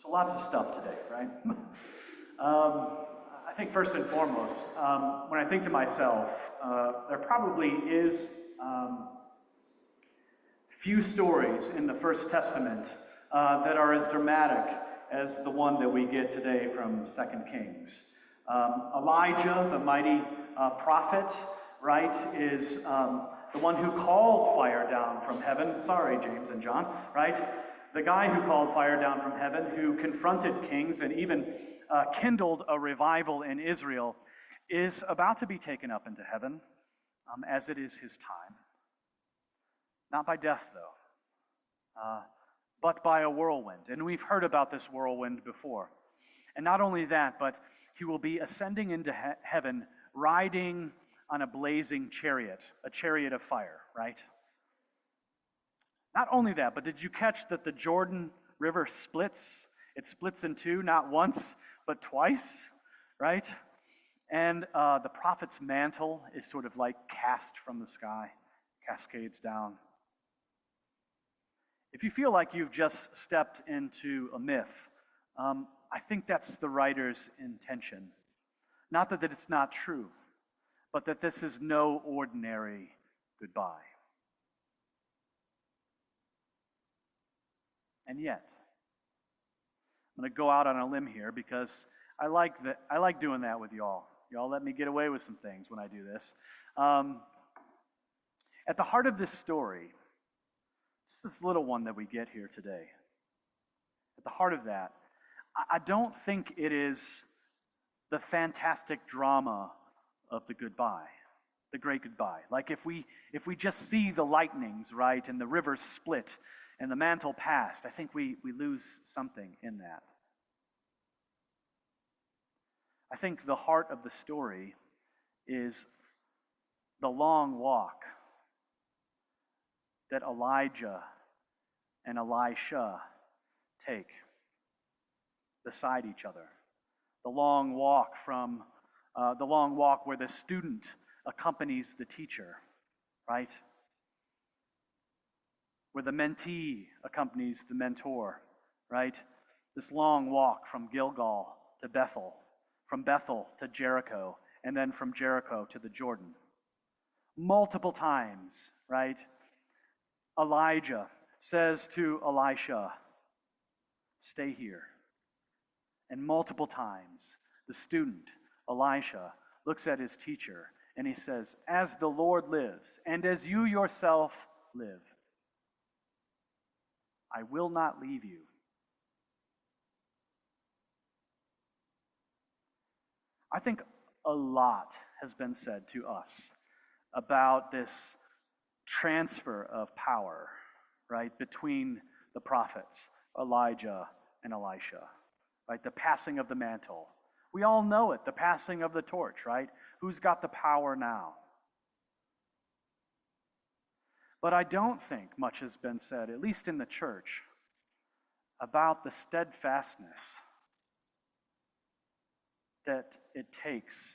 So lots of stuff today, right? I think first and foremost, when I think to myself, there probably is few stories in the First Testament that are as dramatic as the one that we get today from 2 Kings. Elijah, the mighty prophet, right, is the one who called fire down from heaven. Sorry, James and John, right? The guy who called fire down from heaven, who confronted kings and even kindled a revival in Israel, is about to be taken up into heaven, as it is his time. Not by death, though, but by a whirlwind. And we've heard about this whirlwind before. And not only that, but he will be ascending into heaven, riding on a blazing chariot, a chariot of fire, right? Not only that, but did you catch that the Jordan River splits? It splits in two, not once, but twice, right? And the prophet's mantle is sort of like cast from the sky, cascades down. If you feel like you've just stepped into a myth, I think that's the writer's intention. Not that it's not true, but that this is no ordinary goodbye. And yet, I'm going to go out on a limb here because I like doing that with y'all. Y'all let me get away with some things when I do this. At the heart of this story, just this little one that we get here today, at the heart of that, I don't think it is the fantastic drama of the goodbye, the great goodbye. Like if we just see the lightnings, right, and the rivers split and the mantle passed, I think we lose something in that. I think the heart of the story is the long walk that Elijah and Elisha take beside each other. The long walk where the student accompanies the teacher, right? Where the mentee accompanies the mentor, right? This long walk from Gilgal to Bethel, from Bethel to Jericho, and then from Jericho to the Jordan. Multiple times, right? Elijah says to Elisha, stay here. And multiple times, the student, Elisha, looks at his teacher and he says, as the Lord lives, and as you yourself live, I will not leave you. I think a lot has been said to us about this transfer of power, right, between the prophets, Elijah and Elisha, right? The passing of the mantle. We all know it, the passing of the torch, right? Who's got the power now? But I don't think much has been said, at least in the church, about the steadfastness that it takes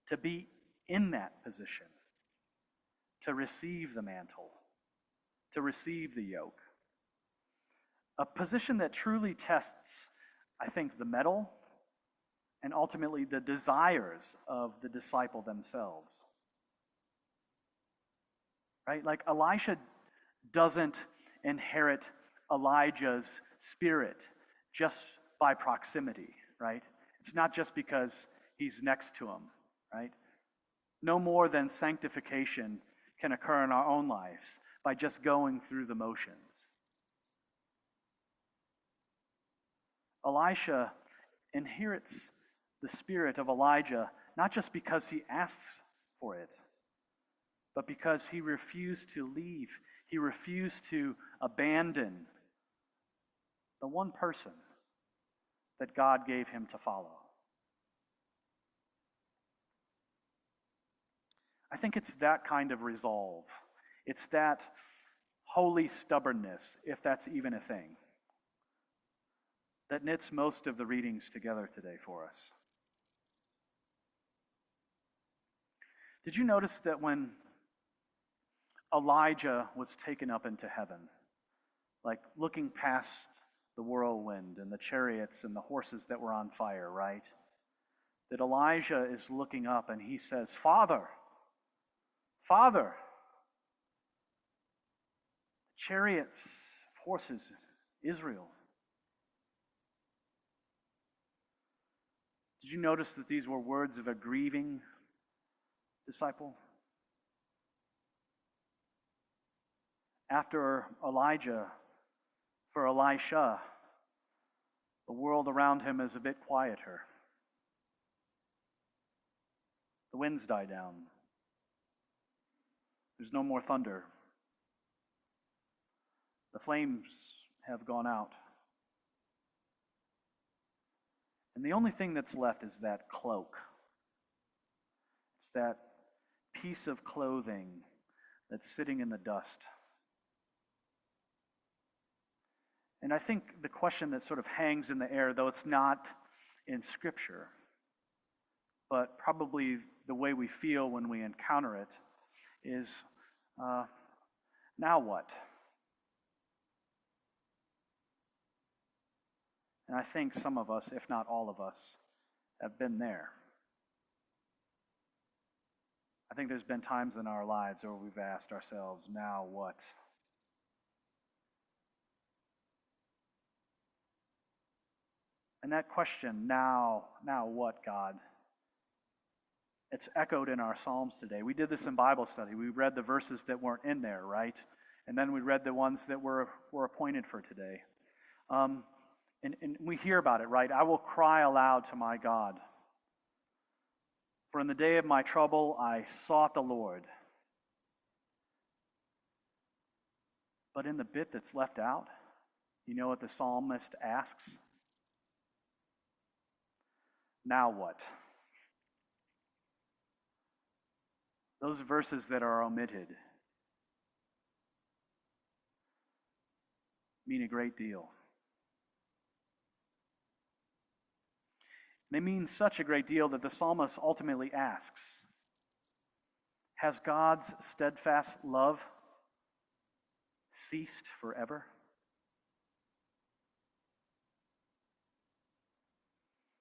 to be in that position, to receive the mantle, to receive the yoke. A position that truly tests, I think, the mettle and ultimately the desires of the disciple themselves. Right? Like Elisha doesn't inherit Elijah's spirit just by proximity, right? It's not just because he's next to him, right? No more than sanctification can occur in our own lives by just going through the motions. Elisha inherits the spirit of Elijah not just because he asks for it, but because he refused to leave. He refused to abandon the one person that God gave him to follow. I think it's that kind of resolve. It's that holy stubbornness, if that's even a thing, that knits most of the readings together today for us. Did you notice that when Elijah was taken up into heaven, like looking past the whirlwind and the chariots and the horses that were on fire, right? That Elijah is looking up and he says, Father, Father, chariots, horses, Israel. Did you notice that these were words of a grieving disciple? After Elijah, for Elisha, the world around him is a bit quieter. The winds die down. There's no more thunder. The flames have gone out. And the only thing that's left is that cloak. It's that piece of clothing that's sitting in the dust. And I think the question that sort of hangs in the air, though it's not in Scripture, but probably the way we feel when we encounter it, is now what? And I think some of us, if not all of us, have been there. I think there's been times in our lives where we've asked ourselves, now what? And that question, now what, God? It's echoed in our Psalms today. We did this in Bible study. We read the verses that weren't in there, right? And then we read the ones that were appointed for today. And we hear about it, right? I will cry aloud to my God. For in the day of my trouble, I sought the Lord. But in the bit that's left out, you know what the psalmist asks? Now what? Those verses that are omitted mean a great deal. They mean such a great deal that the psalmist ultimately asks, has God's steadfast love ceased forever?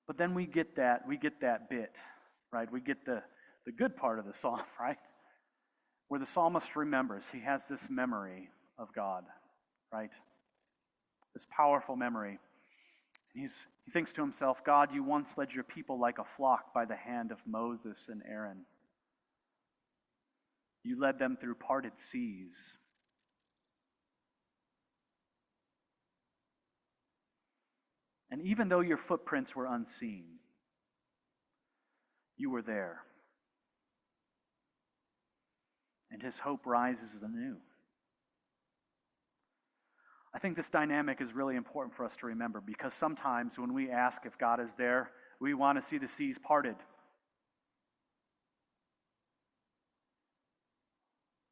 But then we get that bit, right? We get the good part of the psalm, right? Where the psalmist remembers, he has this memory of God, right? This powerful memory. He thinks to himself, God, you once led your people like a flock by the hand of Moses and Aaron. You led them through parted seas. And even though your footprints were unseen, you were there. And his hope rises anew. I think this dynamic is really important for us to remember because sometimes when we ask if God is there, we want to see the seas parted.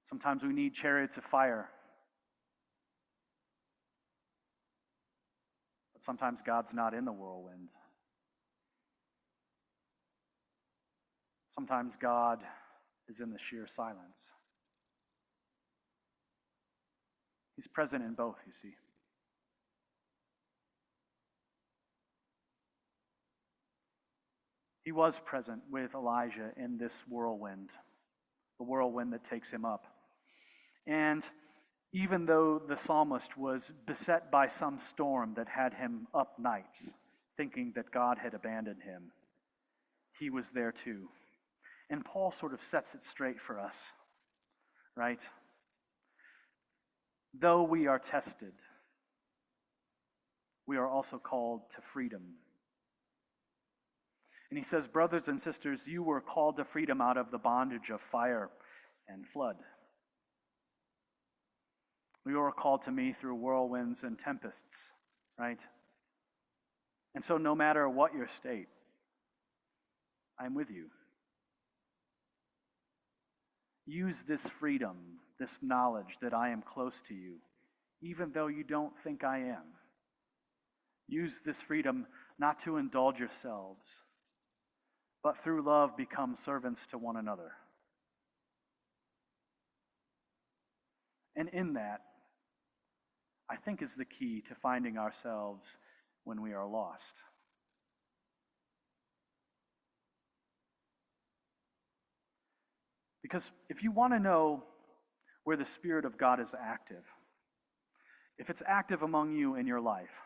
Sometimes we need chariots of fire. But sometimes God's not in the whirlwind. Sometimes God is in the sheer silence. He's present in both, you see. He was present with Elijah in this whirlwind, the whirlwind that takes him up. And even though the psalmist was beset by some storm that had him up nights, thinking that God had abandoned him, he was there too. And Paul sort of sets it straight for us, right? Though we are tested, we are also called to freedom. And he says, brothers and sisters, you were called to freedom out of the bondage of fire and flood. We were called to me through whirlwinds and tempests, right? And so no matter what your state, I'm with you. Use this freedom, this knowledge that I am close to you, even though you don't think I am. Use this freedom not to indulge yourselves, but through love become servants to one another. And in that, I think is the key to finding ourselves when we are lost. Because if you want to know where the Spirit of God is active, if it's active among you in your life,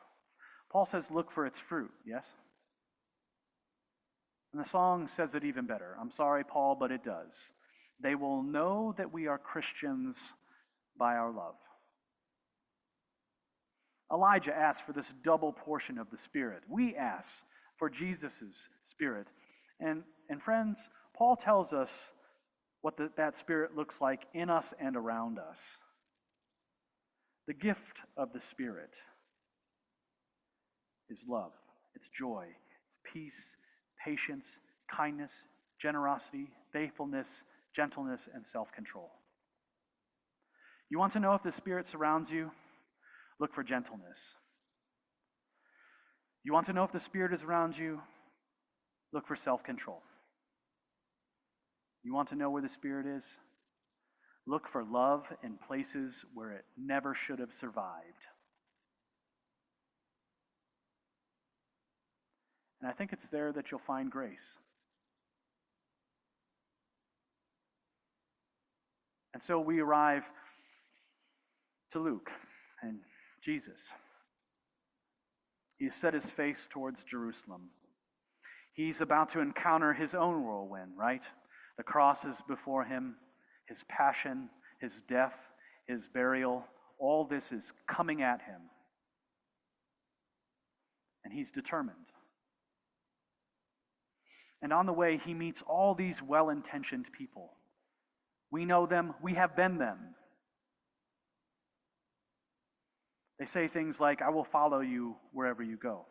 Paul says, look for its fruit, yes? And the song says it even better. I'm sorry, Paul, but it does. They will know that we are Christians by our love. Elijah asked for this double portion of the Spirit. We ask for Jesus' Spirit. And friends, Paul tells us what that Spirit looks like in us and around us. The gift of the Spirit is love, it's joy, it's peace, patience, kindness, generosity, faithfulness, gentleness, and self-control. You want to know if the Spirit surrounds you? Look for gentleness. You want to know if the Spirit is around you? Look for self-control. You want to know where the Spirit is? Look for love in places where it never should have survived. And I think it's there that you'll find grace. And so we arrive to Luke and Jesus. He has set his face towards Jerusalem. He's about to encounter his own whirlwind, right? The cross is before him, his passion, his death, his burial, all this is coming at him. And he's determined. And on the way, he meets all these well-intentioned people. We know them, we have been them. They say things like, I will follow you wherever you go.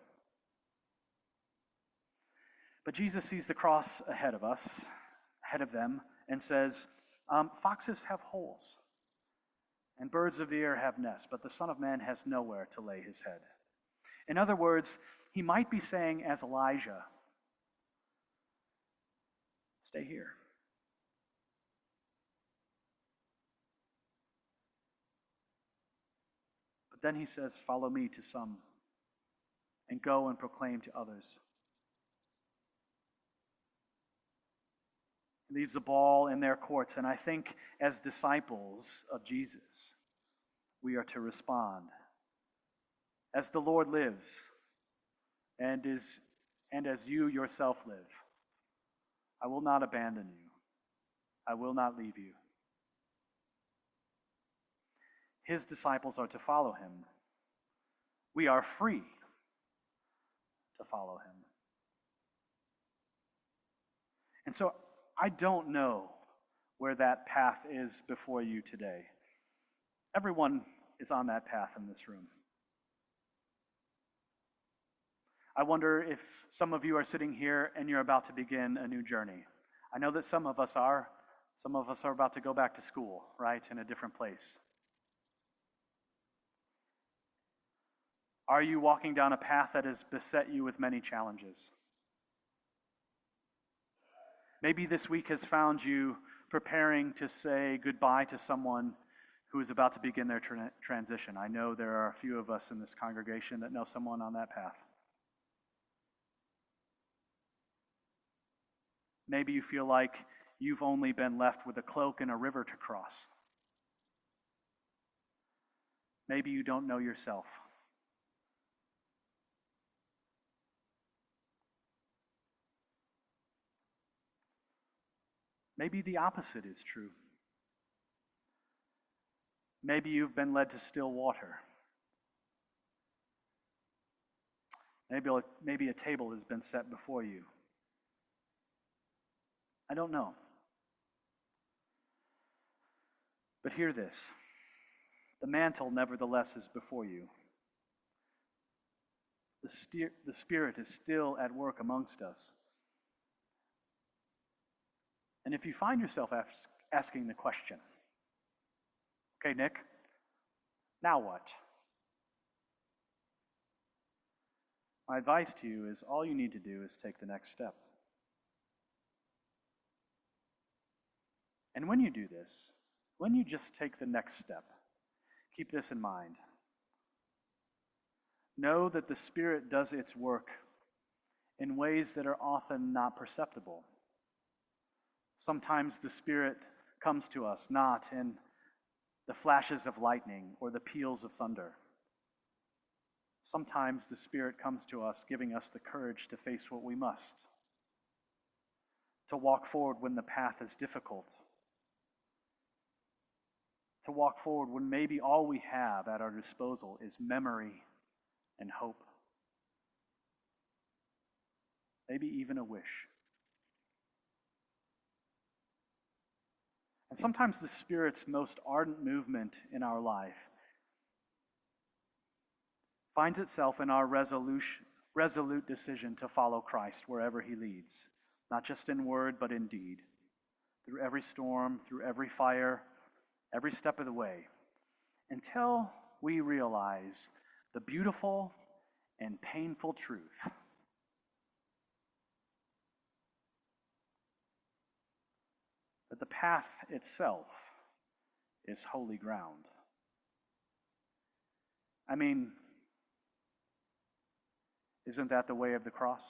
But Jesus sees the cross ahead of us, ahead of them, and says, foxes have holes, and birds of the air have nests, but the Son of Man has nowhere to lay his head. In other words, he might be saying as Elijah, stay here. But then he says, follow me to some, and go and proclaim to others. He leaves the ball in their courts, and I think as disciples of Jesus, we are to respond. As the Lord lives, and as you yourself live, I will not abandon you. I will not leave you. His disciples are to follow him. We are free to follow him. And so I don't know where that path is before you today. Everyone is on that path in this room. I wonder if some of you are sitting here and you're about to begin a new journey. I know that some of us are. Some of us are about to go back to school, right, in a different place. Are you walking down a path that has beset you with many challenges? Maybe this week has found you preparing to say goodbye to someone who is about to begin their transition. I know there are a few of us in this congregation that know someone on that path. Maybe you feel like you've only been left with a cloak and a river to cross. Maybe you don't know yourself. Maybe the opposite is true. Maybe you've been led to still water. Maybe a table has been set before you. I don't know. But hear this. The mantle, nevertheless, is before you. The Spirit is still at work amongst us. And if you find yourself asking the question, okay, Nick, now what? My advice to you is all you need to do is take the next step. And when you do this, when you just take the next step, keep this in mind. know that the Spirit does its work in ways that are often not perceptible. Sometimes the Spirit comes to us not in the flashes of lightning or the peals of thunder. Sometimes the Spirit comes to us giving us the courage to face what we must, to walk forward when the path is difficult, to walk forward when maybe all we have at our disposal is memory and hope, maybe even a wish. And sometimes the Spirit's most ardent movement in our life finds itself in our resolute decision to follow Christ wherever he leads, not just in word, but in deed, through every storm, through every fire, every step of the way, until we realize the beautiful and painful truth that the path itself is holy ground. I mean, isn't that the way of the cross?